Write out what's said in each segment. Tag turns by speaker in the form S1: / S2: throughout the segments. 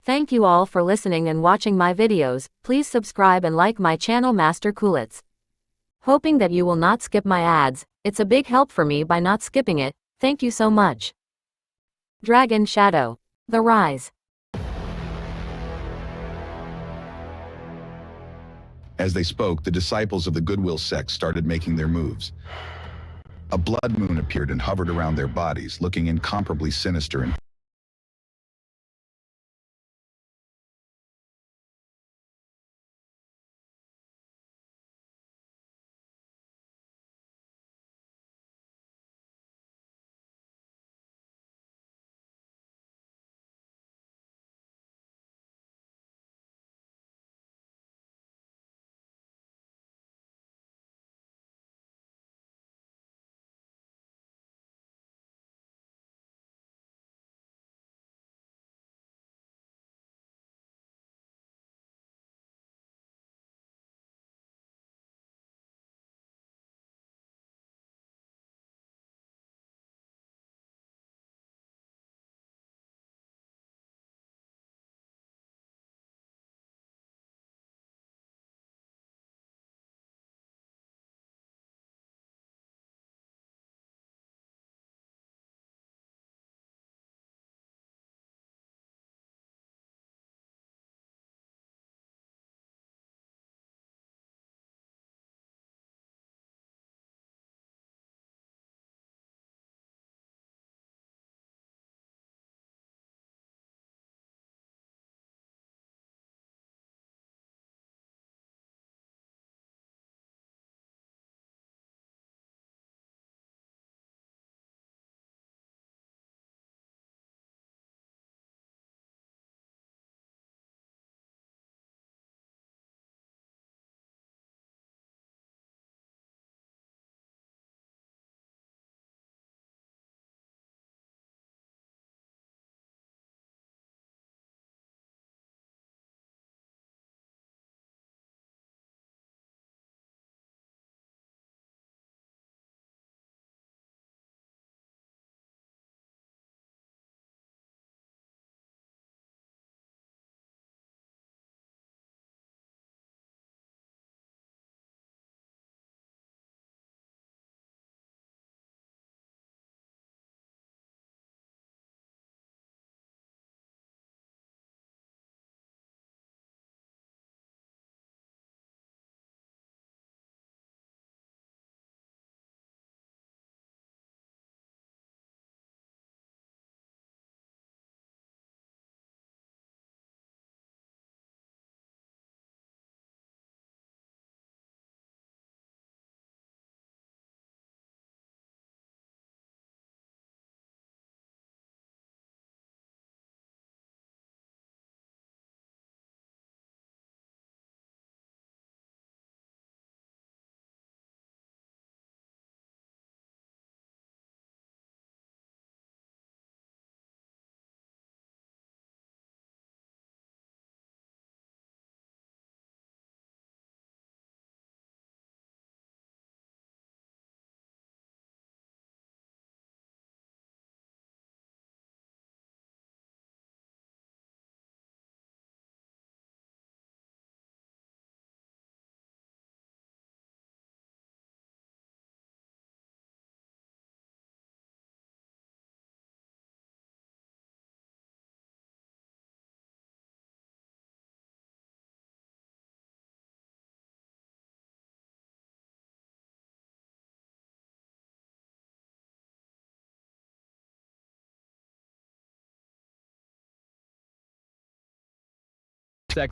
S1: Thank you all for listening and watching my videos. Please subscribe and like my channel Master Coolits. Hoping that you will not skip my ads. It's a big help for me by not skipping it. Thank you so much. Dragon Shadow. The Rise.
S2: As they spoke, the disciples of the Goodwill sect started making their moves. A blood moon appeared and hovered around their bodies, looking incomparably sinister and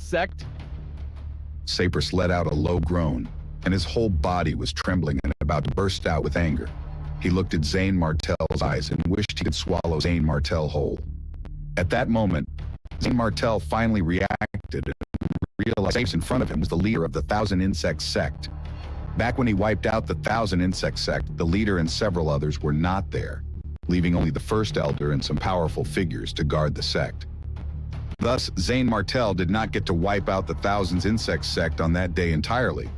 S3: sect?
S2: Saprus let out a low groan, and his whole body was trembling and about to burst out with anger. He looked at Zane Martell's eyes and wished he could swallow Zane Martell whole. At that moment, Zane Martell finally reacted and realized in front of him was the leader of the Thousand Insects sect. Back when he wiped out the Thousand Insects sect, the leader and several others were not there, leaving only the first elder and some powerful figures to guard the sect. Thus, Zane Martell did not get to wipe out the Thousand Insects sect on that day entirely.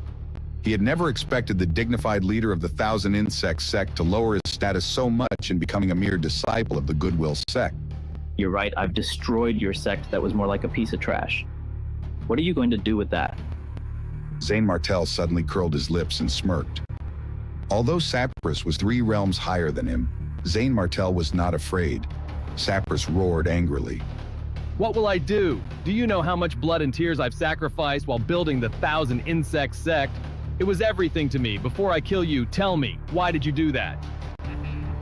S2: He had never expected the dignified leader of the Thousand Insects sect to lower his status so much in becoming a mere disciple of the Goodwill sect.
S3: You're right, I've destroyed your sect that was more like a piece of trash. What are you going to do with that?
S2: Zane Martel suddenly curled his lips and smirked. Although Saprus was 3 realms higher than him, Zane Martel was not afraid. Saprus roared angrily.
S4: What will I do? Do you know how much blood and tears I've sacrificed while building the 1,000 Insect sect? It was everything to me. Before I kill you, tell me, why did you do that?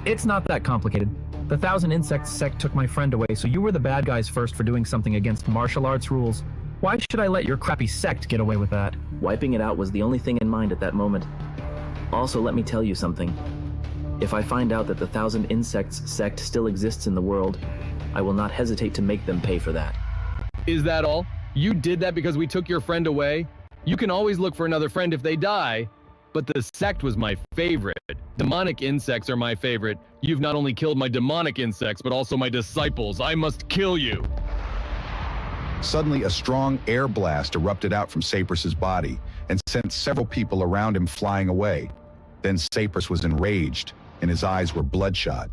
S5: It's not that complicated. The 1,000 Insect sect took my friend away, so you were the bad guys first for doing something against martial arts rules. Why should I let your crappy sect get away with that?
S3: Wiping it out was the only thing in mind at that moment. Also, let me tell you something. If I find out that the 1,000 Insects sect still exists in the world, I will not hesitate to make them pay for that.
S4: Is that all? You did that because we took your friend away? You can always look for another friend if they die. But the sect was my favorite. Demonic insects are my favorite. You've not only killed my demonic insects, but also my disciples. I must kill you.
S2: Suddenly, a strong air blast erupted out from Saprus's body and sent several people around him flying away. Then Saprus was enraged, and his eyes were bloodshot.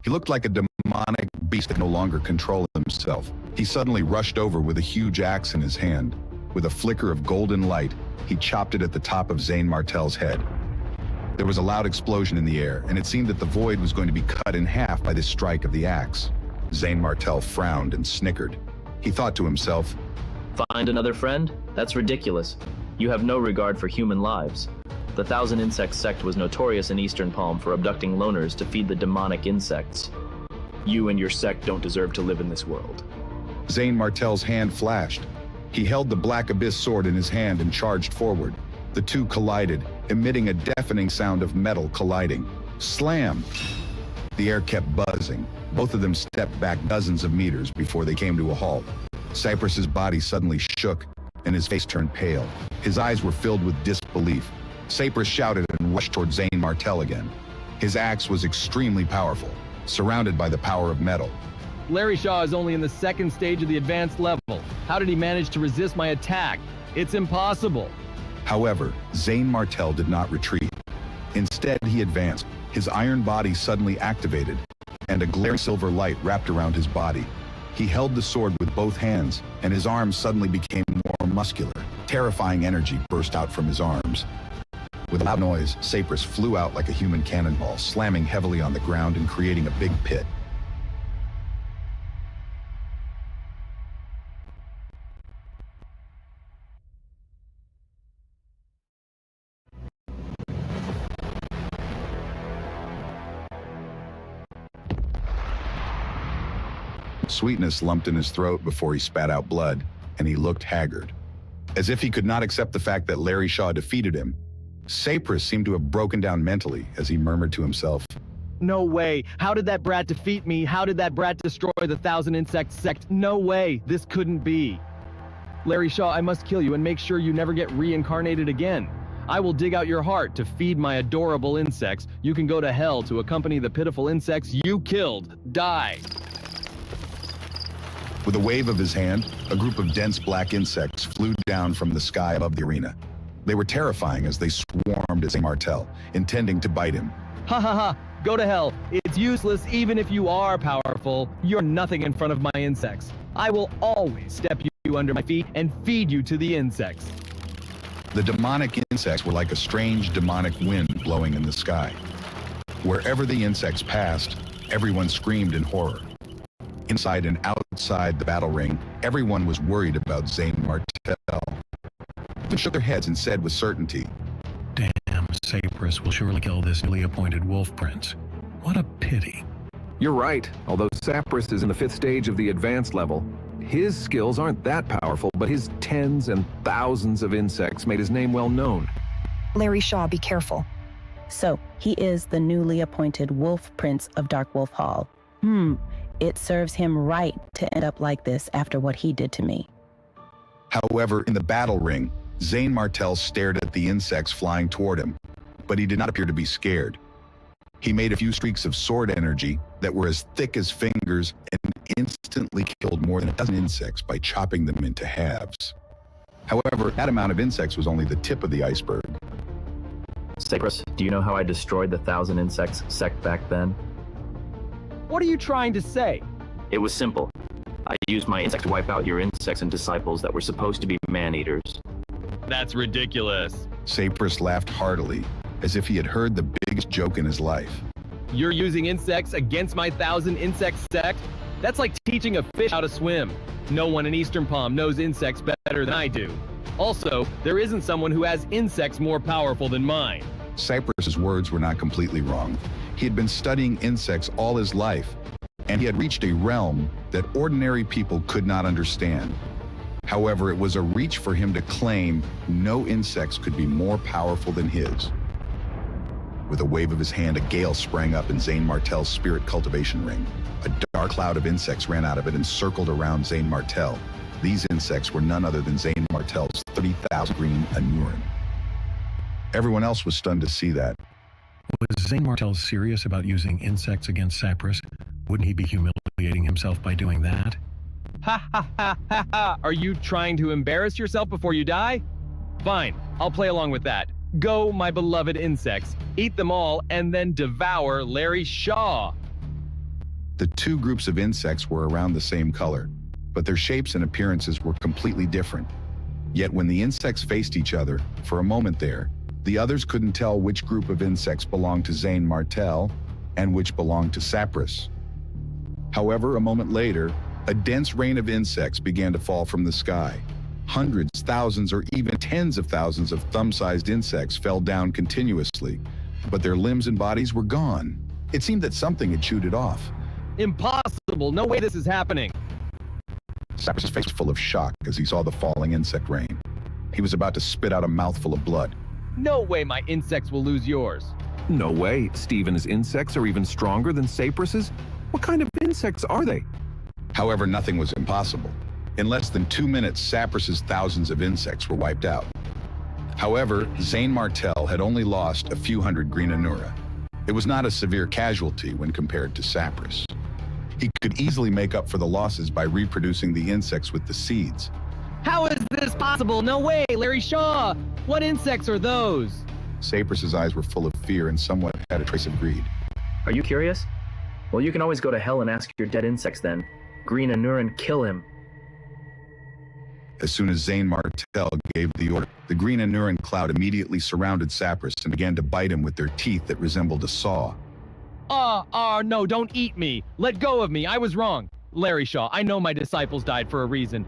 S2: He looked like a demonic beast that no longer controlled himself. He suddenly rushed over with a huge axe in his hand. With a flicker of golden light, he chopped it at the top of Zane Martel's head. There was a loud explosion in the air, and it seemed that the void was going to be cut in half by this strike of the axe. Zane Martel frowned and snickered. He thought to himself,
S3: Find another friend? That's ridiculous. You have no regard for human lives. The 1,000 Insect sect was notorious in Eastern Palm for abducting loners to feed the demonic insects. You and your sect don't deserve to live in this world.
S2: Zane Martel's hand flashed. He held the Black Abyss sword in his hand and charged forward. The two collided, emitting a deafening sound of metal colliding. Slam! The air kept buzzing. Both of them stepped back dozens of meters before they came to a halt. Saprus's body suddenly shook, and his face turned pale. His eyes were filled with disbelief. Saprus shouted and rushed toward Zane Martel again. His axe was extremely powerful, surrounded by the power of metal.
S4: Larry Shaw is only in the 2nd stage of the advanced level. How did he manage to resist my attack? It's impossible.
S2: However, Zane Martel did not retreat. Instead, he advanced. His iron body suddenly activated, and a glaring silver light wrapped around his body. He held the sword with both hands, and his arms suddenly became more muscular. Terrifying energy burst out from his arms. With a loud noise, Saprus flew out like a human cannonball, slamming heavily on the ground and creating a big pit. Sweetness lumped in his throat before he spat out blood, and he looked haggard. As if he could not accept the fact that Larry Shaw defeated him, Saprus seemed to have broken down mentally as he murmured to himself,
S4: No way. How did that brat defeat me? How did that brat destroy the 1,000 Insect sect? No way. This couldn't be. Larry Shaw, I must kill you and make sure you never get reincarnated again. I will dig out your heart to feed my adorable insects. You can go to hell to accompany the pitiful insects you killed. Die.
S2: With a wave of his hand, a group of dense black insects flew down from the sky above the arena. They were terrifying as they swarmed at Zane Martel, intending to bite him.
S4: Ha ha ha. Go to hell. It's useless even if you are powerful. You're nothing in front of my insects. I will always step you under my feet and feed you to the insects.
S2: The demonic insects were like a strange demonic wind blowing in the sky. Wherever the insects passed, everyone screamed in horror. Inside and outside the battle ring, everyone was worried about Zane Martel. They shook their heads and said with certainty,
S6: Damn, Saprus will surely kill this newly appointed Wolf Prince. What a pity.
S7: You're right. Although Saprus is in the 5th stage of the advanced level, his skills aren't that powerful, but his tens and thousands of insects made his name well known.
S8: Larry Shaw, be careful. So, he is the newly appointed Wolf Prince of Dark Wolf Hall. It serves him right to end up like this after what he did to me.
S2: However, in the battle ring, Zane Martel stared at the insects flying toward him, but he did not appear to be scared. He made a few streaks of sword energy that were as thick as fingers and instantly killed more than a dozen insects by chopping them into halves. However, that amount of insects was only the tip of the iceberg.
S3: Saprus, do you know how I destroyed the 1,000 Insects sect back then?
S4: What are you trying to say?
S3: It was simple. I used my insects to wipe out your insects and disciples that were supposed to be man-eaters.
S4: That's ridiculous.
S2: Saprus laughed heartily, as if he had heard the biggest joke in his life.
S4: You're using insects against my 1,000 insect sect? That's like teaching a fish how to swim. No one in Eastern Palm knows insects better than I do. Also, there isn't someone who has insects more powerful than mine.
S2: Saprus's words were not completely wrong. He had been studying insects all his life, and he had reached a realm that ordinary people could not understand. However, it was a reach for him to claim no insects could be more powerful than his. With a wave of his hand, a gale sprang up in Zane Martel's spirit cultivation ring. A dark cloud of insects ran out of it and circled around Zane Martel. These insects were none other than Zane Martel's 30,000 green Anurin. Everyone else was stunned to see that.
S6: Was Zane Martel serious about using insects against Saprus? Wouldn't he be humiliating himself by doing that?
S4: Ha ha ha ha ha! Are you trying to embarrass yourself before you die? Fine, I'll play along with that. Go, my beloved insects. Eat them all and then devour Larry Shaw.
S2: The two groups of insects were around the same color, but their shapes and appearances were completely different. Yet when the insects faced each other, for a moment there, the others couldn't tell which group of insects belonged to Zane Martel and which belonged to Saprus. However, a moment later, a dense rain of insects began to fall from the sky. Hundreds, thousands, or even tens of thousands of thumb-sized insects fell down continuously, but their limbs and bodies were gone. It seemed that something had chewed it off.
S4: Impossible! No way this is happening!
S2: Saprus' face was full of shock as he saw the falling insect rain. He was about to spit out a mouthful of blood.
S4: No way my insects will lose yours.
S7: No way. Stephen's insects are even stronger than Saprus's? What kind of insects are they?
S2: However, nothing was impossible. In less than 2 minutes, Saprus's thousands of insects were wiped out. However, Zane Martel had only lost a few hundred green Anura. It was not a severe casualty when compared to Saprus. He could easily make up for the losses by reproducing the insects with the seeds.
S4: How is this possible? No way, Larry Shaw! What insects are those?
S2: Saprus's eyes were full of fear and somewhat had a trace of greed.
S3: Are you curious? Well, you can always go to hell and ask your dead insects then. Green Anurin, kill him.
S2: As soon as Zane Martel gave the order, the green Anurin cloud immediately surrounded Saprus and began to bite him with their teeth that resembled a saw.
S4: No, don't eat me. Let go of me. I was wrong. Larry Shaw, I know my disciples died for a reason.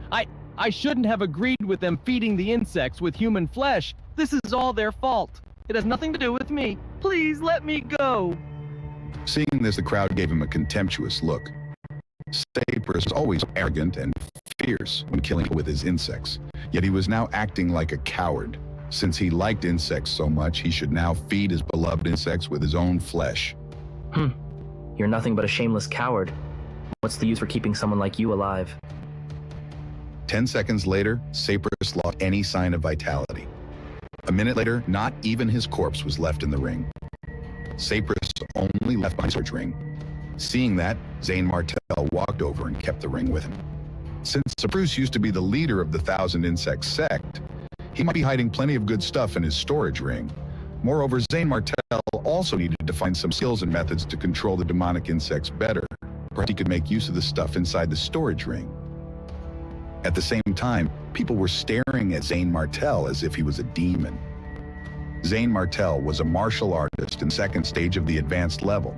S4: I shouldn't have agreed with them feeding the insects with human flesh. This is all their fault. It has nothing to do with me. Please let me go.
S2: Seeing this, the crowd gave him a contemptuous look. Saprus was always arrogant and fierce when killing with his insects, yet he was now acting like a coward. Since he liked insects so much, he should now feed his beloved insects with his own flesh.
S3: You're nothing but a shameless coward. What's the use for keeping someone like you alive?
S2: 10 seconds later, Saprus lost any sign of vitality. A minute later, not even his corpse was left in the ring. Saprus only left behind his ring. Seeing that, Zane Martel walked over and kept the ring with him. Since Saprus used to be the leader of the 1,000 Insect sect, he might be hiding plenty of good stuff in his storage ring. Moreover, Zane Martel also needed to find some skills and methods to control the demonic insects better. Perhaps he could make use of the stuff inside the storage ring. At the same time, people were staring at Zane Martel as if he was a demon. Zane Martel was a martial artist in second stage of the advanced level,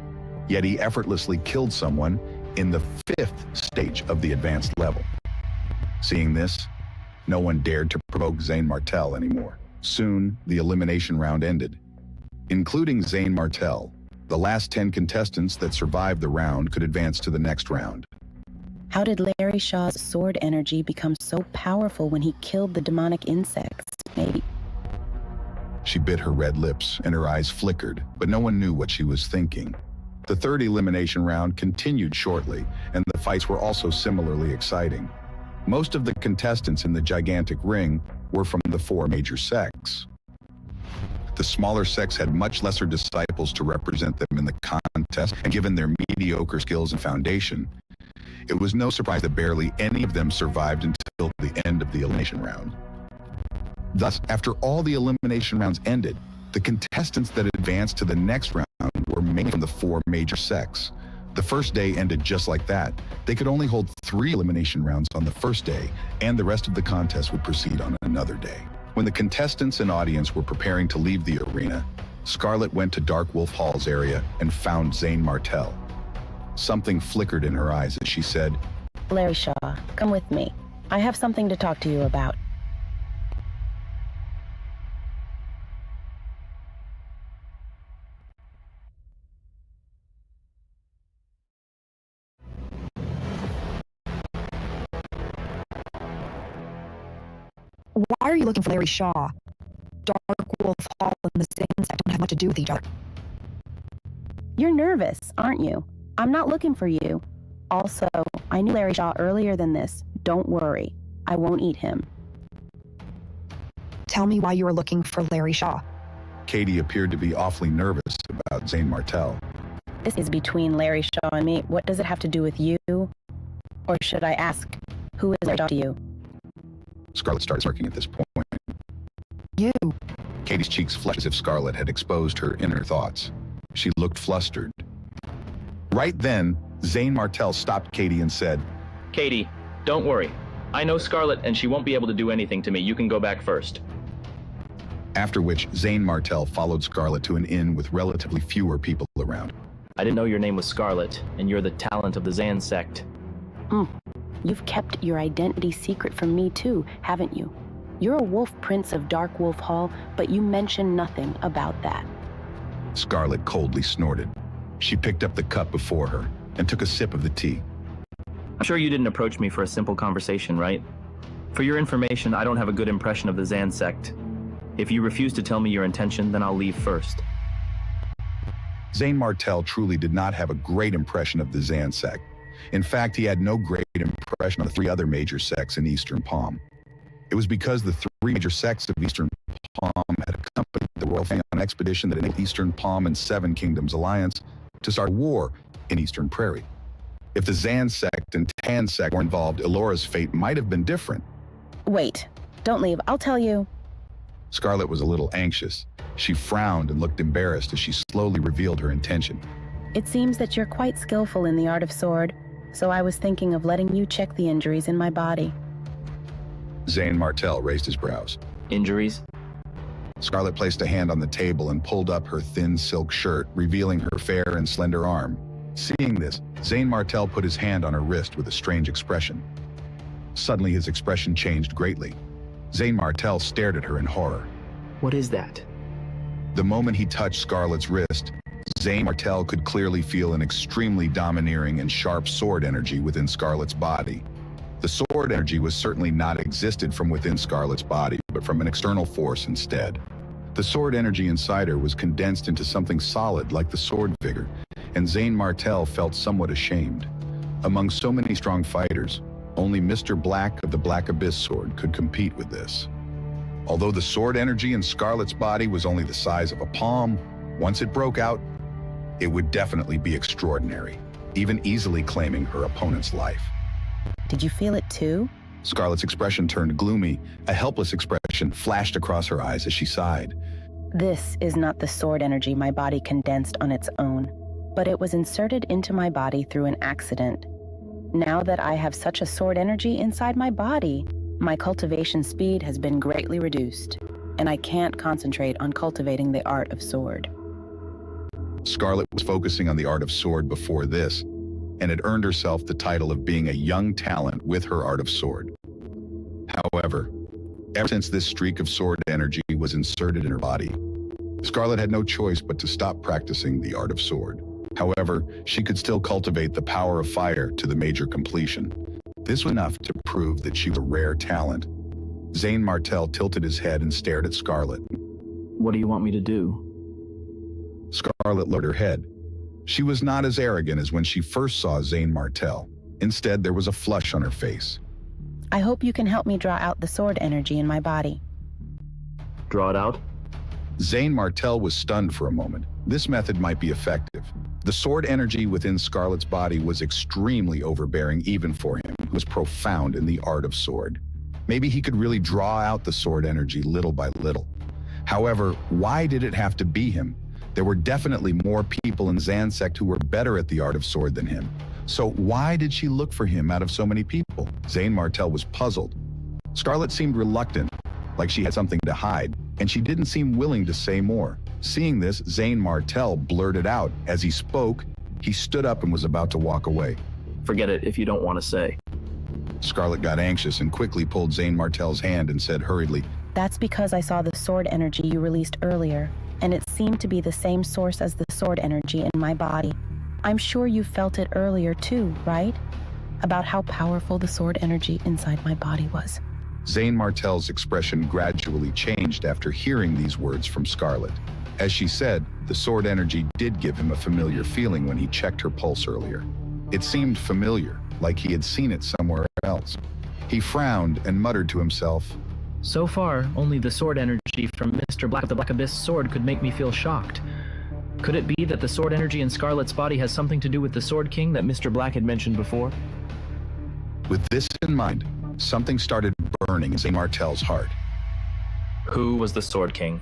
S2: yet he effortlessly killed someone in the 5th stage of the advanced level. Seeing this, no one dared to provoke Zane Martel anymore. Soon, the elimination round ended. Including Zane Martel, the last 10 contestants that survived the round could advance to the next round.
S8: How did Larry Shaw's sword energy become so powerful when he killed the demonic insects, maybe?
S2: She bit her red lips and her eyes flickered, but no one knew what she was thinking. The third elimination round continued shortly, and the fights were also similarly exciting. Most of the contestants in the gigantic ring were from the 4 major sects. The smaller sects had much lesser disciples to represent them in the contest, and given their mediocre skills and foundation, it was no surprise that barely any of them survived until the end of the elimination round. Thus, after all the elimination rounds ended, the contestants that advanced to the next round were mainly from the 4 major sects. The first day ended just like that. They could only hold 3 elimination rounds on the first day, and the rest of the contest would proceed on another day. When the contestants and audience were preparing to leave the arena, Scarlett went to Dark Wolf Hall's area and found Zane Martell. Something flickered in her eyes as she said,
S8: Larry Shaw, come with me. I have something to talk to you about.
S9: Why are you looking for Larry Shaw? Dark Wolf Hall and the Zane sect don't have much to do with each other.
S8: You're nervous, aren't you? I'm not looking for you. Also, I knew Larry Shaw earlier than this. Don't worry. I won't eat him.
S9: Tell me why you were looking for Larry Shaw.
S2: Katie appeared to be awfully nervous about Zane Martell.
S8: This is between Larry Shaw and me. What does it have to do with you? Or should I ask, who is Larry Shaw to you?
S2: Scarlett started smirking at this point.
S9: You.
S2: Katie's cheeks flushed as if Scarlett had exposed her inner thoughts. She looked flustered. Right then, Zane Martell stopped Katie and said,
S3: Katie, don't worry. I know Scarlett and she won't be able to do anything to me. You can go back first.
S2: After which, Zane Martell followed Scarlett to an inn with relatively fewer people around.
S3: I didn't know your name was Scarlett, and you're the talent of the Zan sect.
S8: You've kept your identity secret from me too, haven't you? You're a wolf prince of Dark Wolf Hall, but you mention nothing about that.
S2: Scarlett coldly snorted. She picked up the cup before her and took a sip of the tea.
S3: I'm sure you didn't approach me for a simple conversation, right? For your information, I don't have a good impression of the Zan sect. If you refuse to tell me your intention, then I'll leave first.
S2: Zane Martell truly did not have a great impression of the Zan sect. In fact, he had no great impression of the 3 other major sects in Eastern Palm. It was because the 3 major sects of Eastern Palm had accompanied the royal family on an expedition that enabled Eastern Palm and 7 Kingdoms Alliance to start a war in Eastern Prairie. If the Zan sect and Tan sect were involved, Elora's fate might have been different.
S8: Wait, don't leave. I'll tell you.
S2: Scarlett was a little anxious. She frowned and looked embarrassed as she slowly revealed her intention.
S8: It seems that you're quite skillful in the art of sword, so I was thinking of letting you check the injuries in my body.
S2: Zane Martell raised his brows.
S3: Injuries?
S2: Scarlett placed a hand on the table and pulled up her thin silk shirt, revealing her fair and slender arm. Seeing this, Zane Martell put his hand on her wrist with a strange expression. Suddenly, his expression changed greatly. Zane Martell stared at her in horror.
S3: What is that?
S2: The moment he touched Scarlett's wrist, Zane Martell could clearly feel an extremely domineering and sharp sword energy within Scarlett's body. The sword energy was certainly not existed from within Scarlett's body, but from an external force instead. The sword energy inside her was condensed into something solid like the sword vigor, and Zane Martell felt somewhat ashamed. Among so many strong fighters, only Mr. Black of the Black Abyss sword could compete with this. Although the sword energy in Scarlett's body was only the size of a palm, once it broke out, it would definitely be extraordinary, even easily claiming her opponent's life.
S8: Did you feel it too?
S2: Scarlett's expression turned gloomy. A helpless expression flashed across her eyes as she sighed.
S8: This is not the sword energy my body condensed on its own, but it was inserted into my body through an accident. Now that I have such a sword energy inside my body, my cultivation speed has been greatly reduced, and I can't concentrate on cultivating the art of sword.
S2: Scarlett was focusing on the art of sword before this, and had earned herself the title of being a young talent with her art of sword. However, ever since this streak of sword energy was inserted in her body, Scarlett had no choice but to stop practicing the art of sword. However, she could still cultivate the power of fire to the major completion. This was enough to prove that she was a rare talent. Zane Martell tilted his head and stared at Scarlett.
S3: What do you want me to do?
S2: Scarlett lowered her head. She was not as arrogant as when she first saw Zane Martell. Instead, there was a flush on her face.
S8: I hope you can help me draw out the sword energy in my body.
S3: Draw it out?
S2: Zane Martell was stunned for a moment. This method might be effective. The sword energy within Scarlett's body was extremely overbearing even for him, who was profound in the art of sword. Maybe he could really draw out the sword energy little by little. However, why did it have to be him? There were definitely more people in Zan's sect who were better at the art of sword than him. So why did she look for him out of so many people? Zane Martel was puzzled. Scarlet seemed reluctant, like she had something to hide, and she didn't seem willing to say more. Seeing this, Zane Martel blurted out. As he spoke, he stood up and was about to walk away.
S3: Forget it if you don't want to say.
S2: Scarlet got anxious and quickly pulled Zane Martel's hand and said hurriedly,
S8: That's because I saw the sword energy you released earlier, and it seemed to be the same source as the sword energy in my body. I'm sure you felt it earlier too, right? About how powerful the sword energy inside my body was.
S2: Zane Martel's expression gradually changed after hearing these words from Scarlet. As she said, the sword energy did give him a familiar feeling when he checked her pulse earlier. It seemed familiar, like he had seen it somewhere else. He frowned and muttered to himself,
S5: So far, only the sword energy from Mr. Black of the Black Abyss sword could make me feel shocked. Could it be that the sword energy in Scarlet's body has something to do with the Sword King that Mr. Black had mentioned before?
S2: With this in mind, something started burning in Zane Martel's heart.
S3: Who was the Sword King?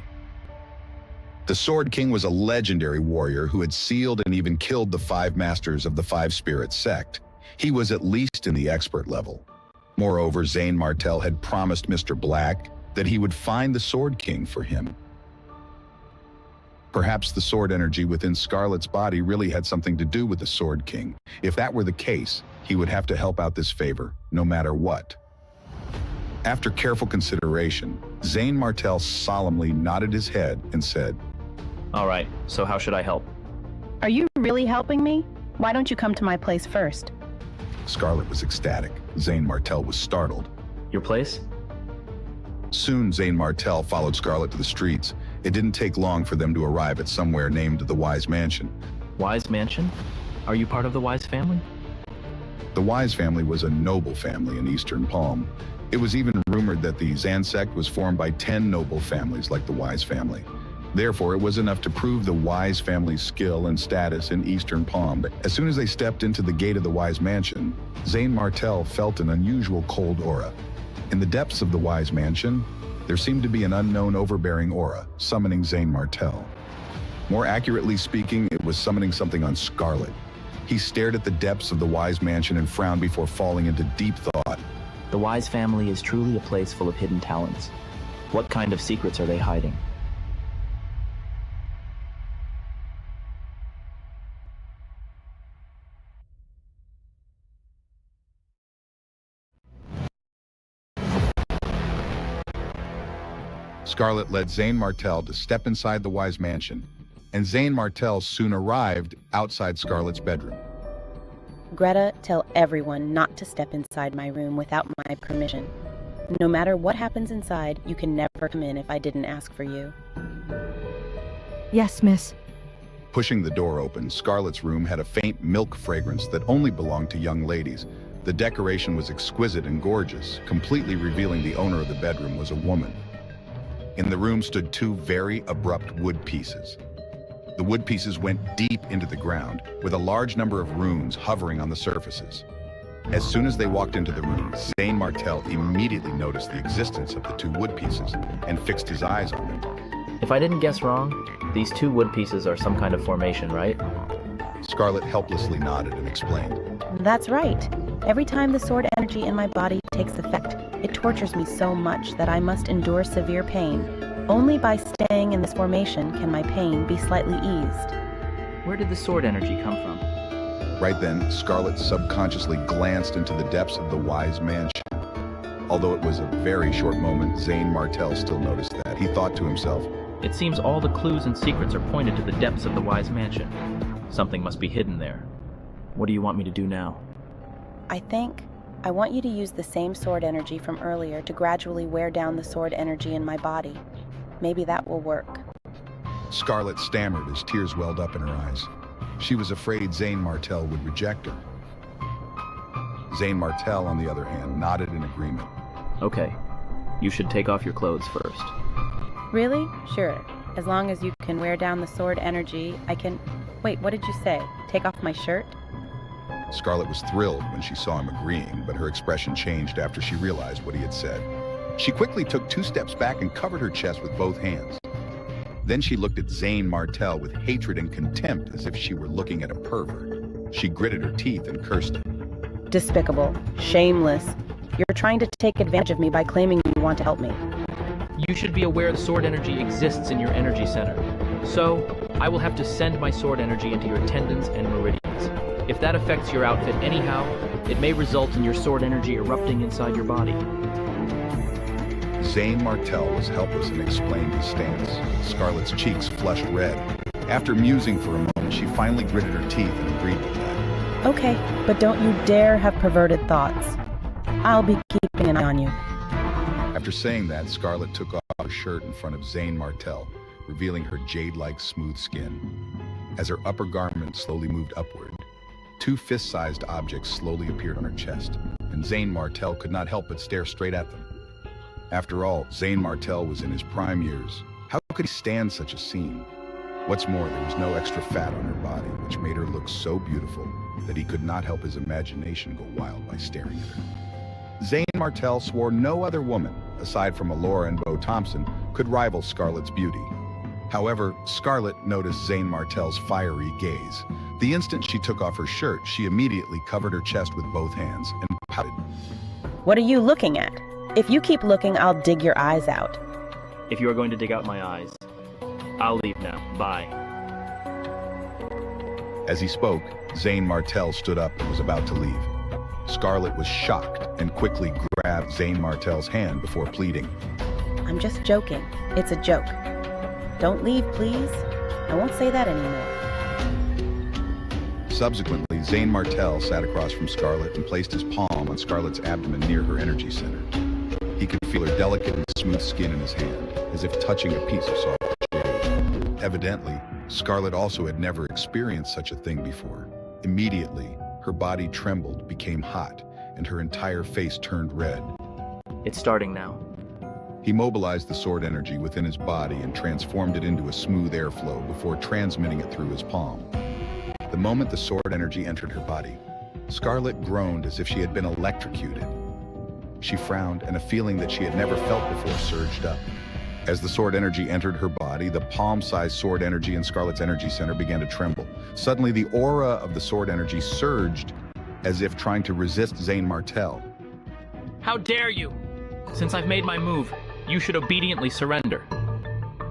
S2: The Sword King was a legendary warrior who had sealed and even killed the 5 masters of the 5 Spirit sect. He was at least in the expert level. Moreover, Zane Martel had promised Mr. Black that he would find the Sword King for him. Perhaps the sword energy within Scarlet's body really had something to do with the Sword King. If that were the case, he would have to help out this favor, no matter what. After careful consideration, Zane Martel solemnly nodded his head and said,
S3: All right, so how should I help?
S8: Are you really helping me? Why don't you come to my place first?
S2: Scarlet was ecstatic. Zane Martel was startled.
S3: Your place?
S2: Soon, Zane Martel followed Scarlet to the streets. It didn't take long for them to arrive at somewhere named the Wise Mansion.
S3: Wise Mansion? Are you part of the Wise family?
S2: The Wise family was a noble family in Eastern Palm. It was even rumored that the Zan sect was formed by 10 noble families like the Wise family. Therefore, it was enough to prove the Wise family's skill and status in Eastern Palm. But as soon as they stepped into the gate of the Wise Mansion, Zane Martel felt an unusual cold aura. In the depths of the Wise Mansion, there seemed to be an unknown overbearing aura, summoning Zane Martel. More accurately speaking, it was summoning something on Scarlet. He stared at the depths of the Wise Mansion and frowned before falling into deep thought.
S3: The Wise family is truly a place full of hidden talents. What kind of secrets are they hiding?
S2: Scarlet led Zane Martel to step inside the Wise Mansion, and Zane Martel soon arrived outside Scarlet's bedroom.
S8: Greta, tell everyone not to step inside my room without my permission. No matter what happens inside, you can never come in if I didn't ask for you.
S9: Yes, miss.
S2: Pushing the door open, Scarlet's room had a faint milk fragrance that only belonged to young ladies. The decoration was exquisite and gorgeous, completely revealing the owner of the bedroom was a woman. In the room stood 2 very abrupt wood pieces. The wood pieces went deep into the ground, with a large number of runes hovering on the surfaces. As soon as they walked into the room, Zane Martel immediately noticed the existence of the 2 wood pieces and fixed his eyes on them.
S3: If I didn't guess wrong, these 2 wood pieces are some kind of formation, right?
S2: Scarlet helplessly nodded and explained.
S8: That's right. Every time the sword energy in my body takes effect, it tortures me so much that I must endure severe pain. Only by staying in this formation can my pain be slightly eased.
S3: Where did the sword energy come from?
S2: Right then, Scarlet subconsciously glanced into the depths of the Wise Mansion. Although it was a very short moment, Zane Martel still noticed that. He thought to himself,
S3: It seems all the clues and secrets are pointed to the depths of the Wise Mansion. Something must be hidden there. What do you want me to do now?
S8: I want you to use the same sword energy from earlier to gradually wear down the sword energy in my body. Maybe that will work.
S2: Scarlet stammered as tears welled up in her eyes. She was afraid Zane Martel would reject her. Zane Martel, on the other hand, nodded in agreement.
S3: Okay, you should take off your clothes first.
S8: Really? Sure. As long as you can wear down the sword energy, I can... Wait, what did you say? Take off my shirt?
S2: Scarlet was thrilled when she saw him agreeing, but her expression changed after she realized what he had said. She quickly took 2 steps back and covered her chest with both hands. Then she looked at Zane Martel with hatred and contempt as if she were looking at a pervert. She gritted her teeth and cursed him.
S8: Despicable. Shameless. You're trying to take advantage of me by claiming you want to help me.
S5: You should be aware the sword energy exists in your energy center. So, I will have to send my sword energy into your tendons and meridians. If that affects your outfit anyhow, it may result in your sword energy erupting inside your body.
S2: Zane Martel was helpless and explained his stance. Scarlett's cheeks flushed red. After musing for a moment, she finally gritted her teeth and agreed with that.
S8: Okay, but don't you dare have perverted thoughts. I'll be keeping an eye on you.
S2: After saying that, Scarlett took off her shirt in front of Zane Martel, revealing her jade-like smooth skin. As her upper garment slowly moved upward, two fist-sized objects slowly appeared on her chest, and Zane Martel could not help but stare straight at them. After all, Zane Martel was in his prime years. How could he stand such a scene? What's more, there was no extra fat on her body, which made her look so beautiful that he could not help his imagination go wild by staring at her. Zane Martel swore no other woman, aside from Alora and Bo Thompson, could rival Scarlett's beauty. However, Scarlett noticed Zane Martel's fiery gaze. The instant she took off her shirt, she immediately covered her chest with both hands and pouted.
S8: What are you looking at? If you keep looking, I'll dig your eyes out.
S3: If you are going to dig out my eyes, I'll leave now. Bye.
S2: As he spoke, Zane Martel stood up and was about to leave. Scarlett was shocked and quickly grabbed Zane Martel's hand before pleading.
S8: I'm just joking. It's a joke. Don't leave, please. I won't say that anymore.
S2: Subsequently, Zane Martel sat across from Scarlett and placed his palm on Scarlett's abdomen near her energy center. He could feel her delicate and smooth skin in his hand, as if touching a piece of soft jade. Evidently, Scarlett also had never experienced such a thing before. Immediately, her body trembled, became hot, and her entire face turned red.
S3: It's starting now.
S2: He mobilized the sword energy within his body and transformed it into a smooth airflow before transmitting it through his palm. The moment the sword energy entered her body, Scarlett groaned as if she had been electrocuted. She frowned, and a feeling that she had never felt before surged up. As the sword energy entered her body, the palm-sized sword energy in Scarlett's energy center began to tremble. Suddenly, the aura of the sword energy surged, as if trying to resist Zane Martel.
S5: How dare you! Since I've made my move, you should obediently surrender.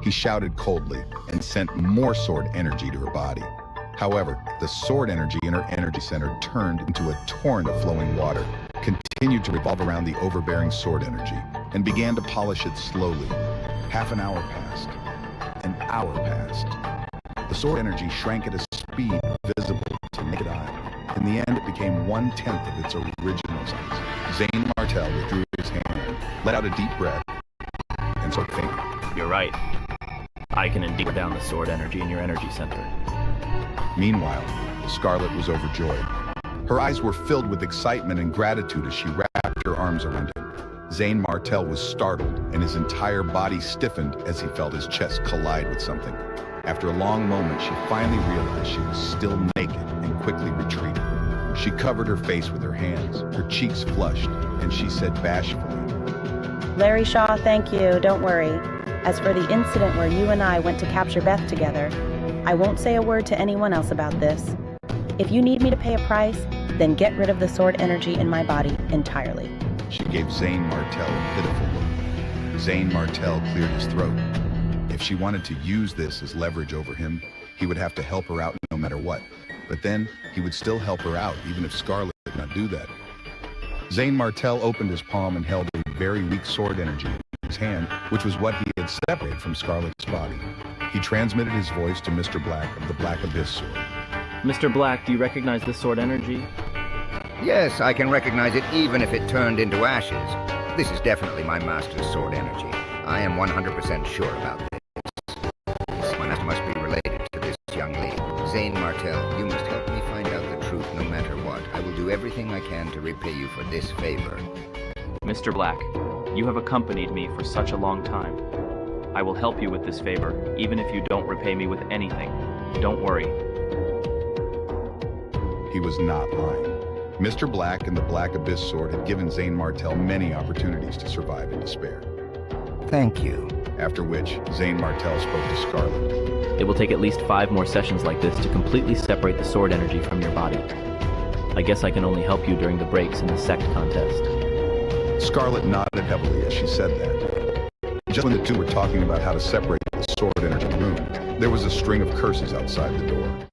S2: He shouted coldly and sent more sword energy to her body. However, the sword energy in her energy center turned into a torrent of flowing water, continued to revolve around the overbearing sword energy, and began to polish it slowly. Half an hour passed. An hour passed. The sword energy shrank at a speed visible to naked eye. In the end, it became 1/10 of its original size. Zane Martel withdrew his hand, let out a deep breath, and so fainted.
S3: You're right. I can indeed pour down the sword energy in your energy center.
S2: Meanwhile, Scarlett was overjoyed. Her eyes were filled with excitement and gratitude as she wrapped her arms around him. Zane Martel was startled, and his entire body stiffened as he felt his chest collide with something. After a long moment, she finally realized she was still naked and quickly retreated. She covered her face with her hands, her cheeks flushed, and she said bashfully,
S8: Larry Shaw, thank you. Don't worry. As for the incident where you and I went to capture Beth together, I won't say a word to anyone else about this. If you need me to pay a price, then get rid of the sword energy in my body entirely.
S2: She gave Zane Martel a pitiful look. Zane Martel cleared his throat. If she wanted to use this as leverage over him, he would have to help her out no matter what. But then, he would still help her out even if Scarlett did not do that. Zane Martel opened his palm and held a very weak sword energy in his hand, which was what he had separated from Scarlett's body. He transmitted his voice to Mr. Black of the Black Abyss sword.
S3: Mr. Black, do you recognize this sword energy?
S10: Yes, I can recognize it even if it turned into ashes. This is definitely my master's sword energy. I am 100% sure about this. My master must be related to this young lady. Zane Martel, you must help me find out the truth no matter what. I will do everything I can to repay you for this favor.
S3: Mr. Black, you have accompanied me for such a long time. I will help you with this favor, even if you don't repay me with anything. Don't worry.
S2: He was not lying. Mr. Black and the Black Abyss sword had given Zane Martel many opportunities to survive in despair.
S10: Thank you.
S2: after which Zane Martell spoke to Scarlet.
S3: It will take at least 5 more sessions like this to completely separate the sword energy from your body. I guess I can only help you during the breaks in the sect contest.
S2: Scarlet nodded heavily as she said that. Just when the two were talking about how to separate the sword energy room, there was a string of curses outside the door.